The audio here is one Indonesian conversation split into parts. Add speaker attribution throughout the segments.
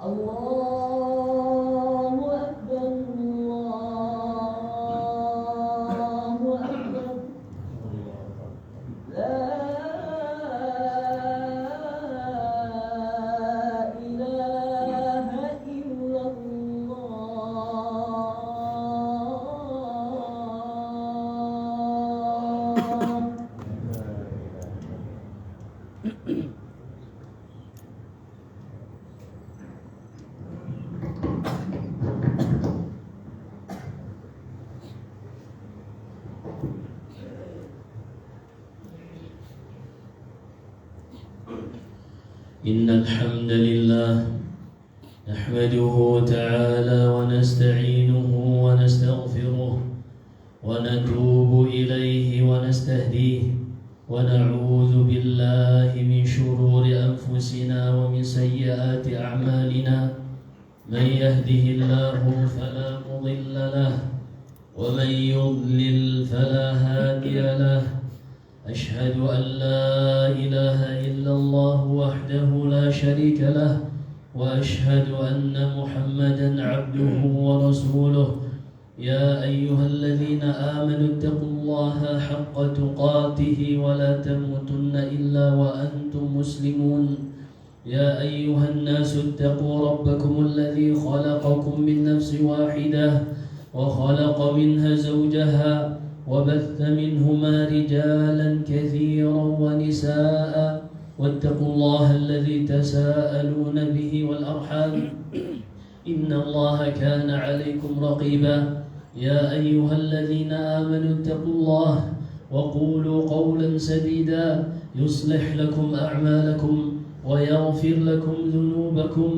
Speaker 1: Allahu Akbar, Allahu Akbar. La ilaha illallah.
Speaker 2: إن الحمد لله نحمده تعالى ونستعينه ونستغفره ونتوب إليه ونستهديه ونعوذ بالله من شرور أنفسنا ومن سيئات أعمالنا. من يهده الله فلا مضل له ومن يضلل فلا هادي له. أشهد أن لا إله إلا الله وحده لا شريك له وأشهد أن محمدا عبده ورسوله. يا أيها الذين آمنوا اتقوا الله حق تقاته ولا تموتن إلا وأنتم مسلمون. يا أيها الناس اتقوا ربكم الذي خلقكم من نفس واحدة وخلق منها زوجها وبث منهما رجالا كثيرا ونساء واتقوا الله الذي تساءلون به والأرحام إن الله كان عليكم رقيبا. يا أيها الذين آمنوا اتقوا الله وقولوا قولا سديدا يصلح لكم أعمالكم ويغفر لكم ذنوبكم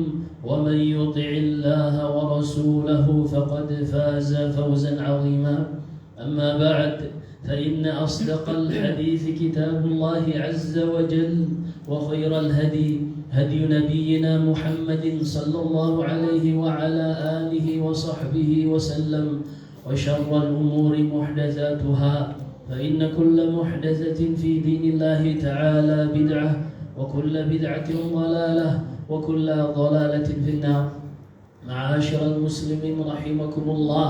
Speaker 2: ومن يطع الله ورسوله فقد فاز فوزا عظيما. أما بعد فإن أصدق الحديث كتاب الله عز وجل وخير الهدي هدي نبينا محمد صلى الله عليه وعلى آله وصحبه وسلم. وشر الأمور محدثاتها فإن كل محدثة في دين الله تعالى بدعة وكل بدعة ضلالة وكل ضلالة في النار. معاشر المسلمين رحمكم الله.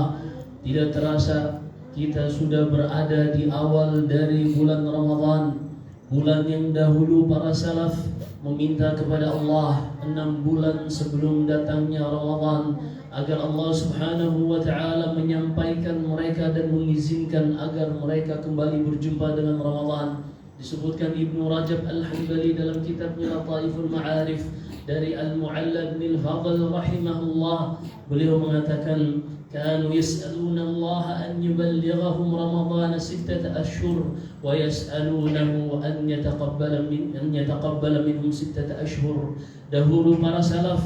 Speaker 2: Tidak terasa kita sudah berada di awal dari bulan Ramadan, bulan yang dahulu para salaf meminta kepada Allah 6 bulan sebelum datangnya Ramadan agar Allah Subhanahu wa taala menyampaikan mereka dan mengizinkan agar mereka kembali berjumpa dengan Ramadan. Disebutkan Ibnu Rajab Al-Hanbali dalam kitabnya Lataiful Ma'arif dari Al-Mu'alla bin Al-Fadl rahimahullah, beliau mengatakan كانوا يسألون الله أن يبلغهم رمضان 6 أشهر ويسألونه أن يتقبل منهم 6 أشهر. Dahulu para salaf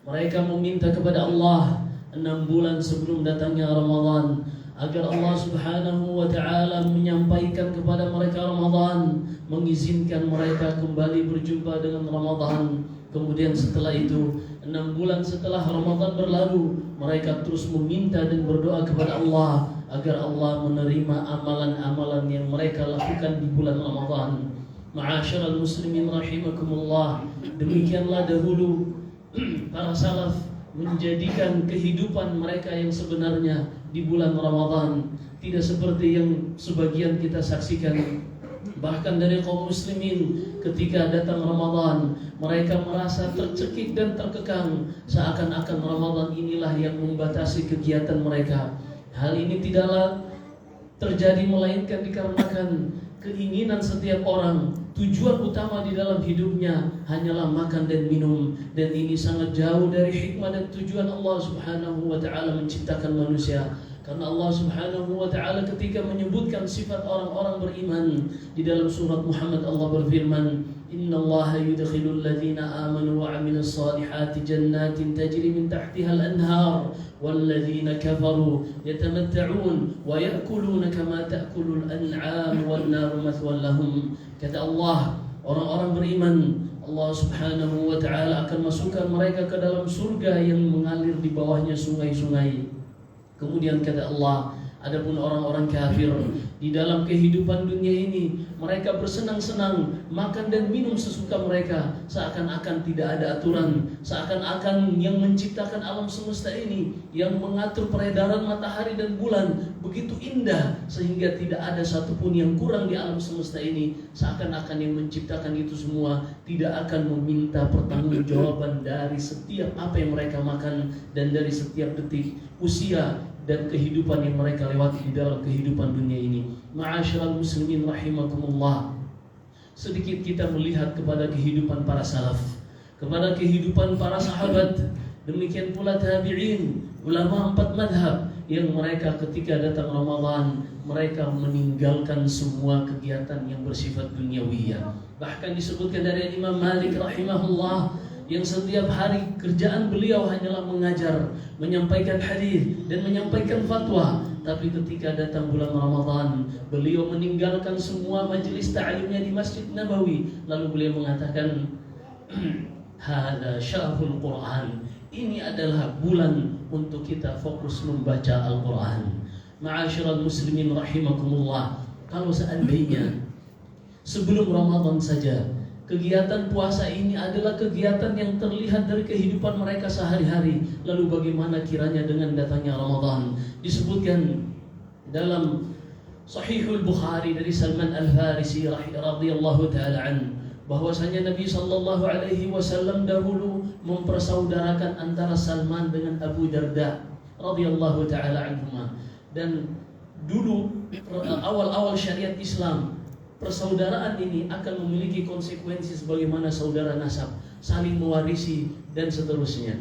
Speaker 2: mereka meminta kepada Allah 6 bulan sebelum datangnya Ramadan agar Allah Subhanahu wa taala menyampaikan kepada mereka Ramadan, mengizinkan mereka kembali berjumpa dengan Ramadan. Kemudian setelah itu 6 bulan setelah Ramadan berlalu, mereka terus meminta dan berdoa kepada Allah agar Allah menerima amalan-amalan yang mereka lakukan di bulan Ramadan. Ma'asyiral muslimin rahimakumullah. Demikianlah dahulu para salaf menjadikan kehidupan mereka yang sebenarnya di bulan Ramadan, tidak seperti yang sebagian kita saksikan. Bahkan dari kaum muslimin ketika datang Ramadan, mereka merasa tercekik dan terkekang, seakan-akan Ramadan inilah yang membatasi kegiatan mereka. Hal ini tidaklah terjadi melainkan dikarenakan keinginan setiap orang, tujuan utama di dalam hidupnya hanyalah makan dan minum, dan ini sangat jauh dari hikmah dan tujuan Allah Subhanahu wa taala menciptakan manusia. Karena Allah Subhanahu wa taala ketika menyebutkan sifat orang-orang beriman di dalam surat Muhammad, Allah berfirman, "Innallaha yudkhilul ladzina amanu wa 'amilus solihati jannatin tajri min tahtiha al-anhar wal ladzina kafaru yatamatta'un wa ya'kuluna kama ta'kulul an'am wan naru mathwan lahum." Kata Allah, orang-orang beriman, Allah Subhanahu wa taala akan masukkan mereka ke dalam surga yang mengalir di bawahnya sungai-sungai. Kemudian kata Allah, Adapun orang-orang kafir di dalam kehidupan dunia ini, mereka bersenang-senang, makan dan minum sesuka mereka, seakan-akan tidak ada aturan, seakan-akan yang menciptakan alam semesta ini, yang mengatur peredaran matahari dan bulan begitu indah sehingga tidak ada satupun yang kurang di alam semesta ini, seakan-akan yang menciptakan itu semua tidak akan meminta pertanggungjawaban dari setiap apa yang mereka makan dan dari setiap detik usia dan kehidupan yang mereka lewati di dalam kehidupan dunia ini. Ma'asyiral muslimin rahimakumullah. Sedikit kita melihat kepada kehidupan para salaf, kepada kehidupan para sahabat, demikian pula tabi'in, ulama 4 madhab yang mereka ketika datang Ramadan mereka meninggalkan semua kegiatan yang bersifat duniawiyah. Bahkan disebutkan dari Imam Malik rahimahullah yang setiap hari kerjaan beliau hanyalah mengajar, menyampaikan hadis dan menyampaikan fatwa. Tapi ketika datang bulan Ramadan, beliau meninggalkan semua majelis ta'limnya di Masjid Nabawi. Lalu beliau mengatakan, "Hada syahrul Quran." Ini adalah bulan untuk kita fokus membaca Al-Quran. Ma'asyiral muslimin rahimakumullah. Kalau seandainya sebelum Ramadan saja kegiatan puasa ini adalah kegiatan yang terlihat dari kehidupan mereka sehari-hari, lalu bagaimana kiranya dengan datangnya Ramadan? Disebutkan dalam Sahihul Bukhari dari Salman Al-Farisi radhiyallahu taala an, bahwasanya Nabi sallallahu alaihi wasallam dahulu mempersaudarakan antara Salman dengan Abu Darda radhiyallahu taala anhuma. Dan dulu awal-awal syariat Islam, persaudaraan ini akan memiliki konsekuensi sebagaimana saudara nasab, saling mewarisi dan seterusnya.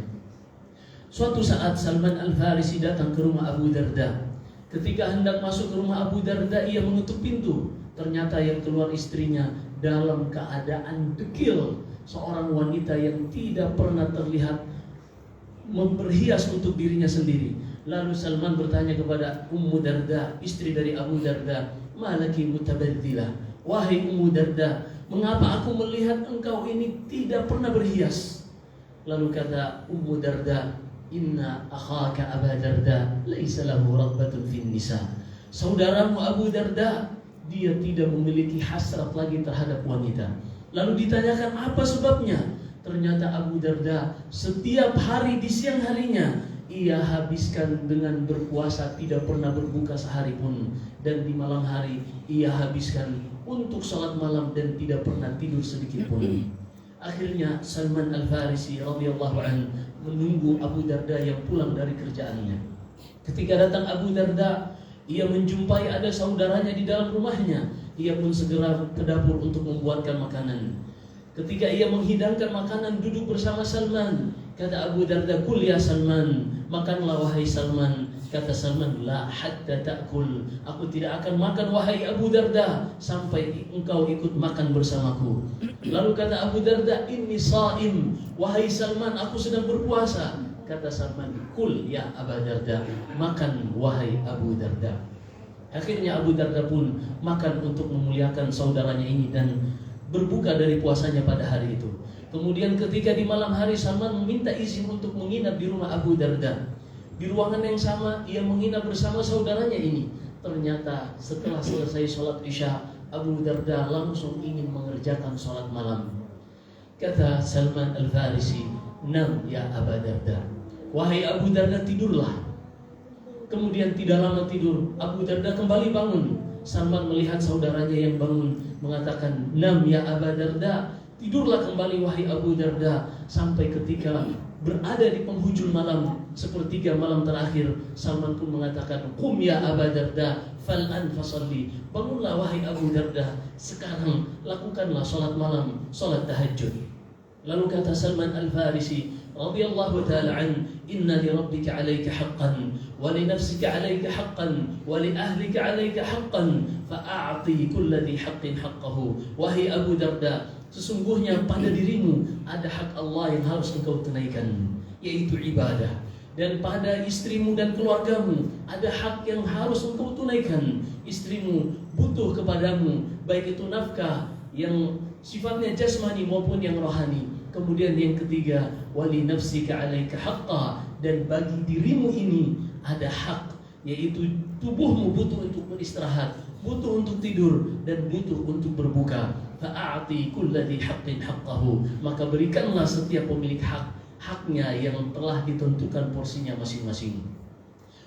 Speaker 2: Suatu saat Salman Al-Farisi datang ke rumah Abu Darda. Ketika hendak masuk ke rumah Abu Darda, ia menutup pintu. Ternyata yang keluar istrinya dalam keadaan dekil, seorang wanita yang tidak pernah terlihat memperhias untuk dirinya sendiri. Lalu Salman bertanya kepada Ummu Darda, istri dari Abu Darda, "Malaki mutabadzilah?" Wahai Ummu Darda, mengapa aku melihat engkau ini tidak pernah berhias? Lalu kata Ummu Darda, "Inna akhaka Aba Darda laisa lahu raghbatun fin nisa." Saudaramu Abu Darda, dia tidak memiliki hasrat lagi terhadap wanita. Lalu ditanyakan apa sebabnya? Ternyata Abu Darda setiap hari di siang harinya ia habiskan dengan berpuasa, tidak pernah berbuka sehari pun, dan di malam hari ia habiskan untuk salat malam dan tidak pernah tidur sedikit pun. Akhirnya Salman Al-Farisi radhiyallahu anhu menunggu Abu Darda yang pulang dari kerjaannya. Ketika datang Abu Darda, ia menjumpai ada saudaranya di dalam rumahnya. Ia pun segera ke dapur untuk membuatkan makanan. Ketika ia menghidangkan makanan, duduk bersama Salman. Kata Abu Darda, "Kul ya Salman." Makanlah wahai Salman. Kata Salman, "La hatta ta'kul." Aku tidak akan makan wahai Abu Darda sampai engkau ikut makan bersamaku. Lalu kata Abu Darda, "Inni sha'im." Wahai Salman, aku sedang berpuasa. Kata Salman, "Kul ya Abu Darda." Makan wahai Abu Darda. Akhirnya Abu Darda pun makan untuk memuliakan saudaranya ini dan berbuka dari puasanya pada hari itu. Kemudian ketika di malam hari Salman meminta izin untuk menginap di rumah Abu Darda. Di ruangan yang sama ia menginap bersama saudaranya ini. Ternyata setelah selesai sholat Isya, Abu Darda langsung ingin mengerjakan sholat malam. Kata Salman Al-Farisi, "Nam ya Abu Darda." Wahai Abu Darda, tidurlah. Kemudian tidak lama tidur, Abu Darda kembali bangun. Salman melihat saudaranya yang bangun, mengatakan, "Nam ya Abu Darda." Tidurlah kembali wahai Abu Darda. Sampai ketika berada di penghujung malam, sepertiga malam terakhir, Salman pun mengatakan, "Qum ya Abu Darda, fal'an fasalli." Bangunlah wahai Abu Darda, sekarang lakukanlah sholat malam, sholat tahajud. Lalu kata Salman Al-Farisi radhiyallahu ta'ala an, "Inna li rabbika 'alaika haqqan wa li nafsika 'alaika haqqan wa li ahlika 'alaika haqqan fa'a'ti kulli dhi haqqin haqqahu." Wahai Abu Darda, sesungguhnya pada dirimu ada hak Allah yang harus engkau tunaikan, yaitu ibadah. Dan pada istrimu dan keluargamu ada hak yang harus engkau tunaikan. Istrimu butuh kepadamu, baik itu nafkah yang sifatnya jasmani maupun yang rohani. Kemudian yang ketiga, wali nafsika 'alaika haqqa, dan bagi dirimu ini ada hak yaitu tubuhmu butuh untuk beristirahat, butuh untuk tidur, dan butuh untuk berbuka. Fa'ati kulladhi haqqin haqqahu, maka berikanlah setiap pemilik hak haknya yang telah ditentukan porsinya masing-masing.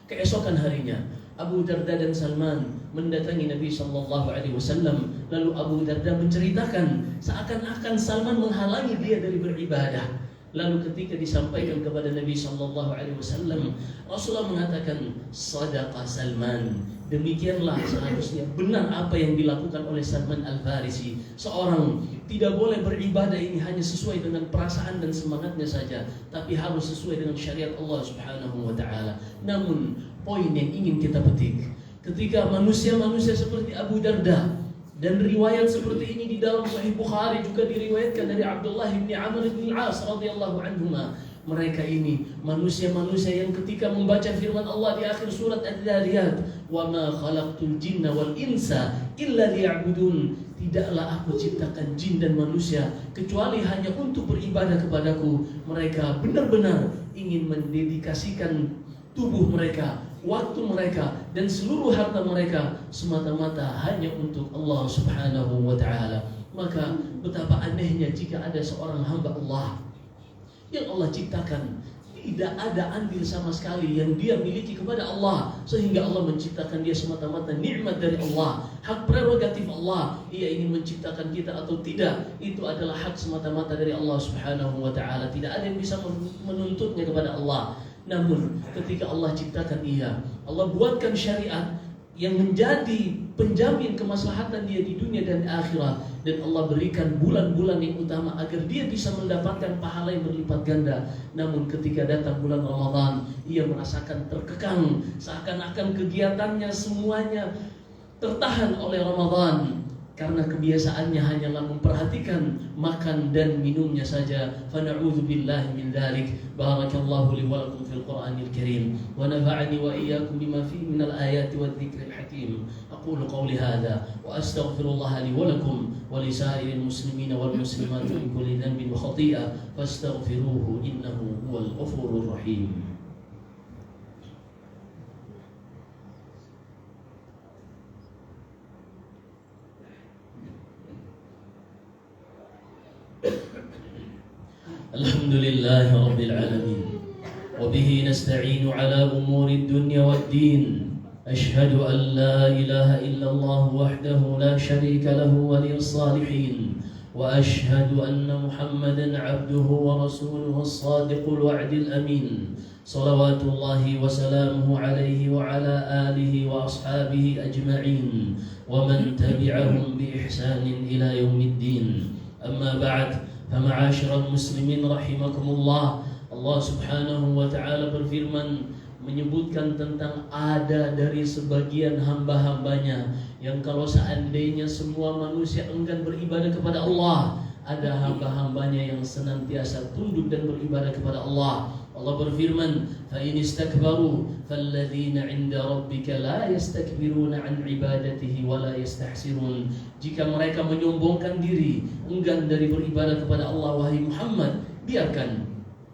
Speaker 2: Keesokan harinya Abu Darda dan Salman mendatangi Nabi Shallallahu Alaihi Wasallam. Lalu Abu Darda menceritakan seakan-akan Salman menghalangi dia dari beribadah. Lalu ketika disampaikan kepada Nabi Shallallahu Alaihi Wasallam, Rasulullah mengatakan, "Sadaqa Salman." Demikianlah seharusnya benar apa yang dilakukan oleh Salman Al-Farisi. Seorang tidak boleh beribadah ini hanya sesuai dengan perasaan dan semangatnya saja, tapi harus sesuai dengan syariat Allah Subhanahu wa taala. Namun, poin yang ingin kita petik, ketika manusia-manusia seperti Abu Darda, dan riwayat seperti ini di dalam Sahih Bukhari juga diriwayatkan dari Abdullah bin Amr bin Al-As radhiyallahu anhuma. Mereka ini manusia-manusia yang ketika membaca firman Allah di akhir surat Ad-Dariyat, "Wa ma khalaqtul jinna wal insa illa liya'budun." Tidaklah aku ciptakan jin dan manusia kecuali hanya untuk beribadah kepadaku. Mereka benar-benar ingin mendedikasikan tubuh mereka, waktu mereka, dan seluruh harta mereka semata-mata hanya untuk Allah Subhanahu wa ta'ala. Maka betapa anehnya jika ada seorang hamba Allah yang Allah ciptakan, tidak ada andil sama sekali yang dia miliki kepada Allah, sehingga Allah menciptakan dia semata-mata nikmat dari Allah, hak prerogatif Allah. Ia ingin menciptakan kita atau tidak, itu adalah hak semata-mata dari Allah Subhanahu wa ta'ala. Tidak ada yang bisa menuntutnya kepada Allah. Namun ketika Allah ciptakan ia, Allah buatkan syariat yang menjadi penjamin kemaslahatan dia di dunia dan akhirat, dan Allah berikan bulan-bulan yang utama agar dia bisa mendapatkan pahala yang berlipat ganda. Namun ketika datang bulan Ramadan, ia merasakan terkekang, seakan-akan kegiatannya semuanya tertahan oleh Ramadan, karena kebiasaannya hanyalah memperhatikan makan dan minumnya saja. Fana'udzu billahi min dzalik. Barakallahu li wa lakum fil Qur'anil Karim wa nafa'ani wa iyyakum bima fihi minal ayati wadh-dhikril hakim. Aqulu qawli hadha wa astaghfirullaha li wa lakum wa li sa'iril muslimina wal muslimati min kulli dhanbin wa khati'ah fastaghfiruhu innahu huwal ghafurur rahim. Alhamdulillahi Rabbil Alamin, wabihi nasta'inu ala umuri dunya wad din. Ashhadu an la ilaha illallah wahdahu la sharika lahu waliyus salihin, wa ashhadu anna Muhammadan abduhu wa rasuluhu as-sadiqul wa'dil amin. Salawatullahi wa salamuhu alaihi wa ala alihi wa ashabihi ajma'in, wa man tabi'ahum bi ihsanin ila yaumiddin. Amma ba'd. Fama'asyiral muslimin rahimakumullah. Allah Subhanahu wa ta'ala berfirman menyebutkan tentang ada dari sebagian hamba-hambanya yang kalau seandainya semua manusia enggan beribadah kepada Allah, ada hamba-hambanya yang senantiasa tunduk dan beribadah kepada Allah. Allah berfirman, "Fa in istakbaru falladzina 'inda rabbika la yastakbiruna 'an ibadatihi wa la yastahsirun." Jika mereka menyombongkan diri, enggan dari beribadah kepada Allah, wahai Muhammad, biarkan,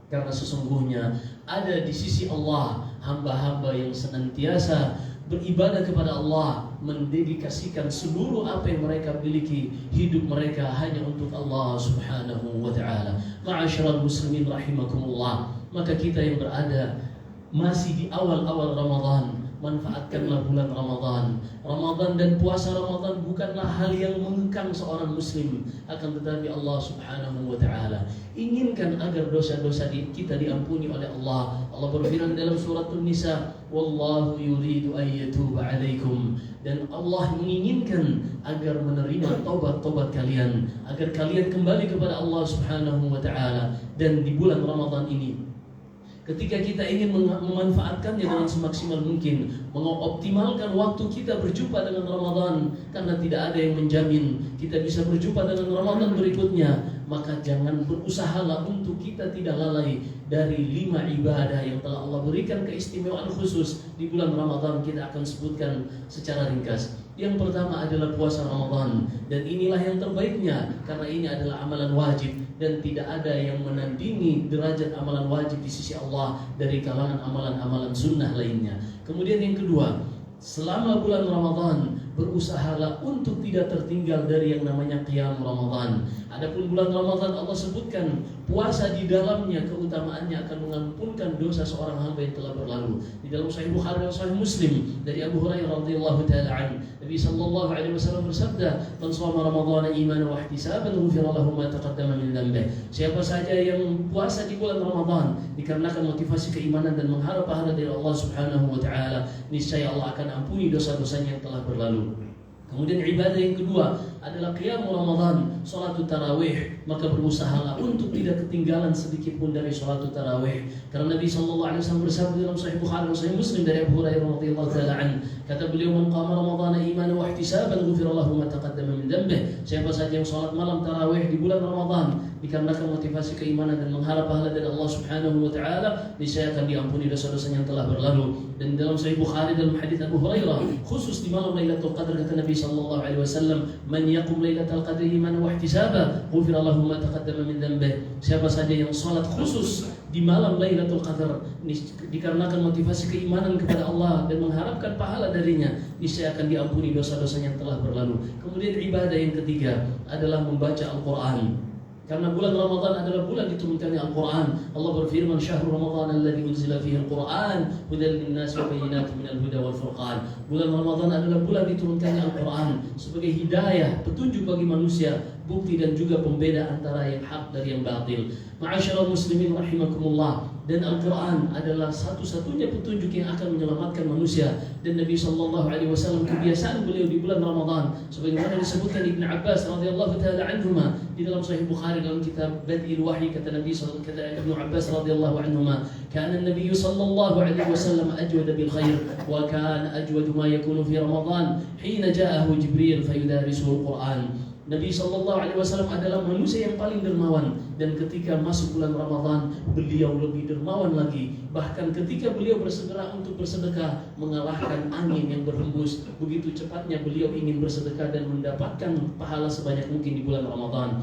Speaker 2: karena sesungguhnya ada di sisi Allah hamba-hamba yang senantiasa beribadah kepada Allah, mendedikasikan seluruh apa yang mereka miliki, hidup mereka hanya untuk Allah Subhanahu wa ta'ala. Ma'asyiral muslimin rahimakumullah. Maka kita yang berada masih di awal-awal Ramadan, manfaatkanlah bulan Ramadan. Ramadan dan puasa Ramadan bukanlah hal yang mengekang seorang muslim, akan tetapi Allah Subhanahu wa ta'ala inginkan agar dosa-dosa kita diampuni oleh Allah. Allah berfirman dalam surat An-Nisa, "Wallahu yuridu an yatuba 'alaikum." Dan Allah menginginkan agar menerima taubat-taubat kalian, agar kalian kembali kepada Allah Subhanahu wa ta'ala. Dan di bulan Ramadan ini, ketika kita ingin memanfaatkannya dengan semaksimal mungkin, mengoptimalkan waktu kita berjumpa dengan Ramadan, karena tidak ada yang menjamin kita bisa berjumpa dengan Ramadan berikutnya, maka jangan berusahalah untuk kita tidak lalai dari 5 ibadah yang telah Allah berikan keistimewaan khusus di bulan Ramadan. Kita akan sebutkan secara ringkas. Yang pertama adalah puasa Ramadan, dan inilah yang terbaiknya karena ini adalah amalan wajib dan tidak ada yang menandingi derajat amalan wajib di sisi Allah dari kalangan amalan-amalan sunnah lainnya. Kemudian yang kedua, selama bulan Ramadan berusahalah untuk tidak tertinggal dari yang namanya qiyam Ramadan. Adapun bulan Ramadan Allah sebutkan puasa di dalamnya keutamaannya akan mengampunkan dosa seorang hamba yang telah berlalu. Di dalam Sahih Bukhari dan Sahih Muslim dari Abu Hurairah radhiyallahu taala an, Nabi sallallahu alaihi wasallam bersabda, "Man shoma Ramadan imanan wa ihtisaban ghufira lahu ma taqaddama min dhanbihi." Siapa saja yang puasa di bulan Ramadan dikarenakan motivasi keimanan dan mengharap pahala dari Allah Subhanahu wa taala, niscaya Allah akan ampuni dosa-dosanya yang telah berlalu. Kemudian ibadah yang kedua adalah qiyam Ramadan, salatul tarawih. Maka berusahalah untuk tidak ketinggalan sedikit pun dari salatul tarawih. Karena Nabi sallallahu alaihi wasallam bersabda dalam Sahih Bukhari dan Sahih Muslim dari Abu Hurairah radhiyallahu taala an, kata beliau, "Man qama Ramadan imanan wa ihtisaban ghufira lahu ma taqaddama min dhanbihi." Siapa saja yang salat malam tarawih di bulan Ramadan dikarenakan motivasi keimanan dan mengharap pahala dari Allah Subhanahu wa taala, niscaya akan diampuni dosa-dosanya yang telah berlalu. Dan dalam Sahih Bukhari dalam hadis Abu Hurairah, khusus di malam Lailatul Qadar, kata Nabi sallallahu alaihi wasallam, "Man yaqum Lailatul Qadri imanan wa ihtisaban, ghufira lahu ma taqaddama min dhanbihi." Siapa saja yang salat khusus di malam Lailatul Qadar dikarenakan motivasi keimanan kepada Allah dan mengharapkan pahala darinya, niscaya akan diampuni dosa-dosanya yang telah berlalu. Kemudian ibadah yang ketiga adalah membaca Al-Qur'an. Karena bulan Ramadan adalah bulan diturunkannya Al-Quran. Allah berfirman, "Syahrul Ramadan alladzi unzila fihi Al-Quran hudan lin-nasi wa bayyinatin minal huda wal furqan." Bulan Ramadan adalah bulan diturunkannya Al-Quran sebagai hidayah, petunjuk bagi manusia, bukti dan juga pembeda antara yang hak dari yang batil. Ma'asyiral muslimin rahimakumullah. Dan Al-Quran adalah satu-satunya petunjuk yang akan menyelamatkan manusia. Dan Nabi SAW kebiasaan beliau di bulan Ramadan, sebagaimana disebutkan Ibn Abbas radhiyallahu taala anhuma di dalam Sahih Bukhari dalam kitab Bad'il Wahyi, kata Nabi kata Ibn Abbas radhiyallahu anhuma, "Kana Nabi sallallahu alaihi wasallam ajwada bil khair wa kana ajwadu ma yakunu fi Ramadan hina ja'ahu Jibril fayudarisuhu Al-Quran." Nabi SAW adalah manusia yang paling dermawan, dan ketika masuk bulan Ramadan beliau lebih dermawan lagi. Bahkan ketika beliau bersegera untuk bersedekah mengalahkan angin yang berhembus, begitu cepatnya beliau ingin bersedekah dan mendapatkan pahala sebanyak mungkin di bulan Ramadan.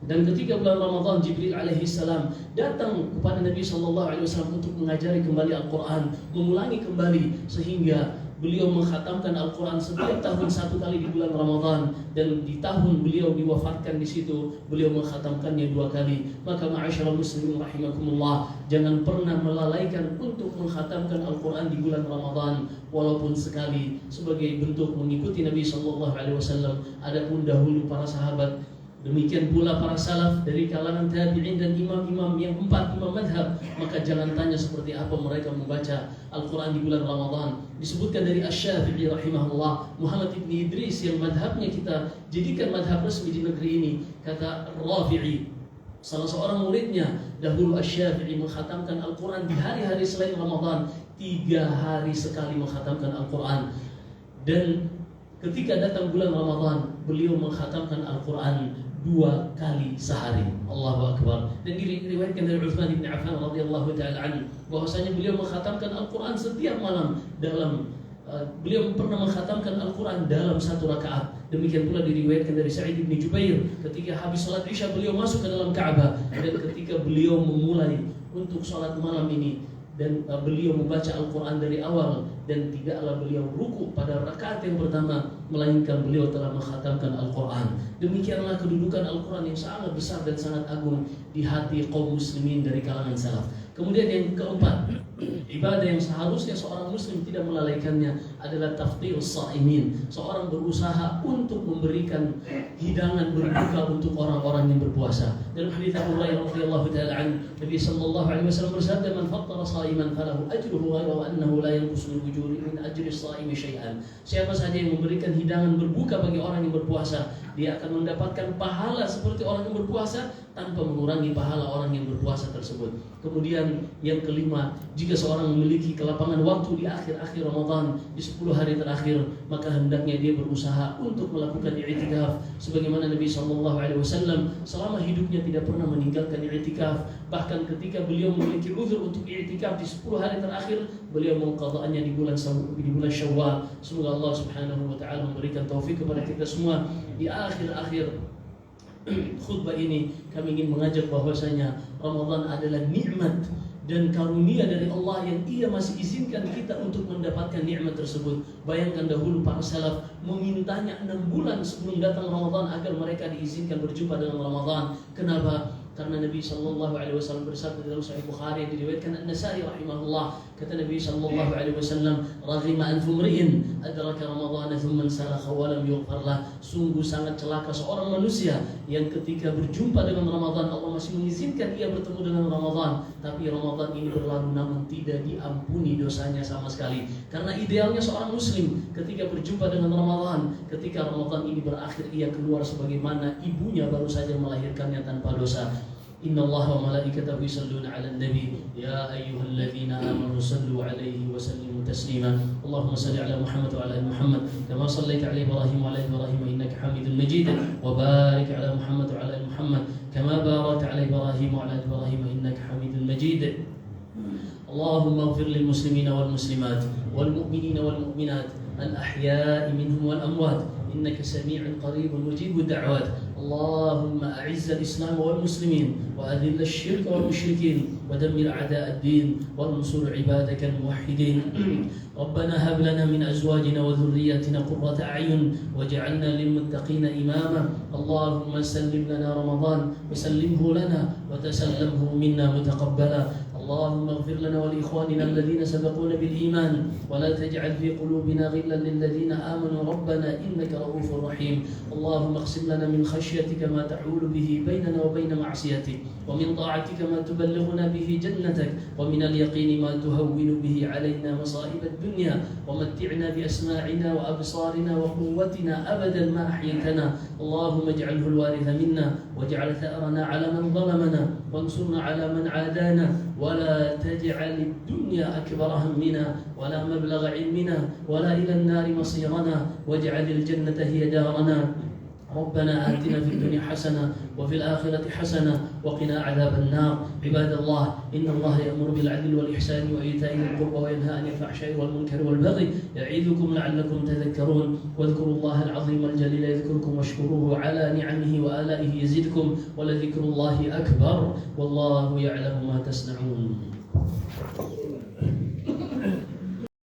Speaker 2: Dan ketika bulan Ramadan Jibril alaihissalam datang kepada Nabi SAW untuk mengajari kembali Al-Quran, mengulangi kembali, sehingga beliau mengkhatamkan Al-Quran setiap tahun satu kali di bulan Ramadan, dan di tahun beliau diwafatkan di situ beliau mengkhatamkannya 2 kali. Maka ma'asyiral muslimin rahimakumullah, jangan pernah melalaikan untuk mengkhatamkan Al-Quran di bulan Ramadan walaupun sekali, sebagai bentuk mengikuti Nabi SAW. Adapun dahulu para sahabat, demikian pula para salaf dari kalangan tabi'in dan imam-imam yang 4 imam madhab, maka jangan tanya seperti apa mereka membaca Al-Quran di bulan Ramadan. Disebutkan dari Asy-Syafi'i rahimahullah, Muhammad ibn Idris yang madhabnya kita jadikan madhab resmi di negeri ini, kata Rafi'i, salah seorang muridnya, dahulu Asy-Syafi'i mengkhatamkan Al-Quran di hari-hari selain Ramadan 3 hari sekali mengkhatamkan Al-Quran. Dan ketika datang bulan Ramadan beliau mengkhatamkan Al-Quran 2 kali sehari. Allahu Akbar. Dan diriwayatkan dari Utsman bin Affan radhiyallahu taala anhu bahwasanya beliau mengkhatamkan Al-Quran setiap malam beliau pernah mengkhatamkan Al-Quran dalam 1 rakaat. Demikian pula diriwayatkan dari Sa'id bin Jubair, ketika habis salat Isya beliau masuk ke dalam Ka'bah, dan ketika beliau memulai untuk salat malam ini, dan beliau membaca Al-Quran dari awal, dan tidaklah beliau ruku pada rakaat yang pertama, melainkan beliau telah mengkhatamkan Al-Quran. Demikianlah kedudukan Al-Quran yang sangat besar dan sangat agung di hati kaum muslimin dari kalangan salaf. Kemudian yang keempat, ibadah yang seharusnya seorang muslim tidak melalaikannya adalah taftirus shaimin. Seorang berusaha untuk memberikan hidangan berbuka untuk orang-orang yang berpuasa. Dalam hadits Abu Hurairah radhiyallahu taala an, Nabi sallallahu alaihi wasallam bersabda, "Man fattara shaiman falahu ajruhu ghairu annahu la yanqusu min ajri shaimi syai'an." Siapa saja yang memberikan hidangan berbuka bagi orang yang berpuasa, dia akan mendapatkan pahala seperti orang yang berpuasa tanpa mengurangi pahala orang yang berpuasa tersebut. Kemudian yang kelima, jika seorang memiliki kelapangan waktu di akhir-akhir Ramadan, di 10 hari terakhir, maka hendaknya dia berusaha untuk melakukan i'tikaf, sebagaimana Nabi SAW selama hidupnya tidak pernah meninggalkan i'tikaf. Bahkan ketika beliau memiliki uzur untuk i'tikaf di 10 hari terakhir, beliau mengqada'annya di bulan Syawal. Semoga Allah Subhanahu wa taala memberikan taufik kepada kita semua di akhir-akhir khutbah ini kami ingin mengajak bahwasanya Ramadan adalah nikmat dan karunia dari Allah yang Ia masih izinkan kita untuk mendapatkan nikmat tersebut. Bayangkan dahulu para salaf memintanya 6 bulan sebelum datang Ramadan agar mereka diizinkan berjumpa dengan Ramadan. Kenapa? Karena Nabi sallallahu alaihi wasallam bersabda dalam Sahih Bukhari yang diriwayatkan An-Nasa'i rahimahullah, kata Nabi sallallahu alaihi wasallam, "Raghima anfu mri'in adraka Ramadan thumma salakha wa lam yughfar lah." Sungguh sangat celaka seorang manusia yang ketika berjumpa dengan Ramadan Allah masih mengizinkan ia bertemu dengan Ramadan, tapi Ramadan ini berlalu namun tidak diampuni dosanya sama sekali. Karena idealnya seorang muslim ketika berjumpa dengan Ramadan, ketika Ramadan ini berakhir ia keluar sebagaimana ibunya baru saja melahirkannya tanpa dosa. Inna Allah wa malaikatahu yusalluna 'alan nabi ya ayyuhalladzina amanu sallu 'alaihi wa sallimu taslima. Allahumma salli 'ala Muhammad wa 'ala ali Muhammad kama shallaita 'ala Ibrahim wa 'ala Ibrahim innaka Hamidum Majid wa barik 'ala Muhammad wa 'ala ali Muhammad kama barakta 'ala Ibrahim wa 'ala ali Ibrahim innaka Hamidum Majid. Allahumma ighfir lil muslimina wal muslimat wal mu'minina wal mu'minat al ahya'i minhum wal amwat إنك سميع قريب مجيب الدعوات. اللهم أعز الإسلام والمسلمين وأذل الشرك والمشركين ودمر أعداء الدين وانصر عبادك الموحدين. ربنا هب لنا من أزواجنا وذرياتنا قرة أعين واجعلنا للمتقين إماما. اللهم سلم لنا رمضان وسلمه لنا وتسلمه منا متقبلا. اللهم اغفر لنا ولإخواننا الذين سبقونا بالإيمان ولا تجعل في قلوبنا غلا للذين آمنوا ربنا إنك رؤوف رحيم. اللهم اقسم لنا من خشيتك ما تحول به بيننا وبين معصيتك ومن طاعتك ما تبلغنا به جنتك ومن اليقين ما تهون به علينا مصائب الدنيا ومتعنا بأسماعنا وأبصارنا وقوتنا أبدا ما أحييتنا. اللهم اجعله الوارث منا واجعل ثأرنا على من ظلمنا وانصرنا على من عادانا ولا تجعل الدنيا أكبر همنا ولا مبلغ علمنا ولا إلى النار مصيرنا واجعل الجنة هي دارنا. ربنا آتنا في الدنيا حسنة وفي الآخرة حسنة وقنا عذاب النار. عباد الله إن الله يأمر بالعدل والإحسان وإيتاء ذي القربى وينهى عن الفحشاء والمنكر والبغي يعظكم لعلكم تذكرون. واذكروا الله العظيم الجليل يذكركم واشكروه على نعمه وآلائه يزدكم ولذكر الله أكبر والله يعلم ما تصنعون.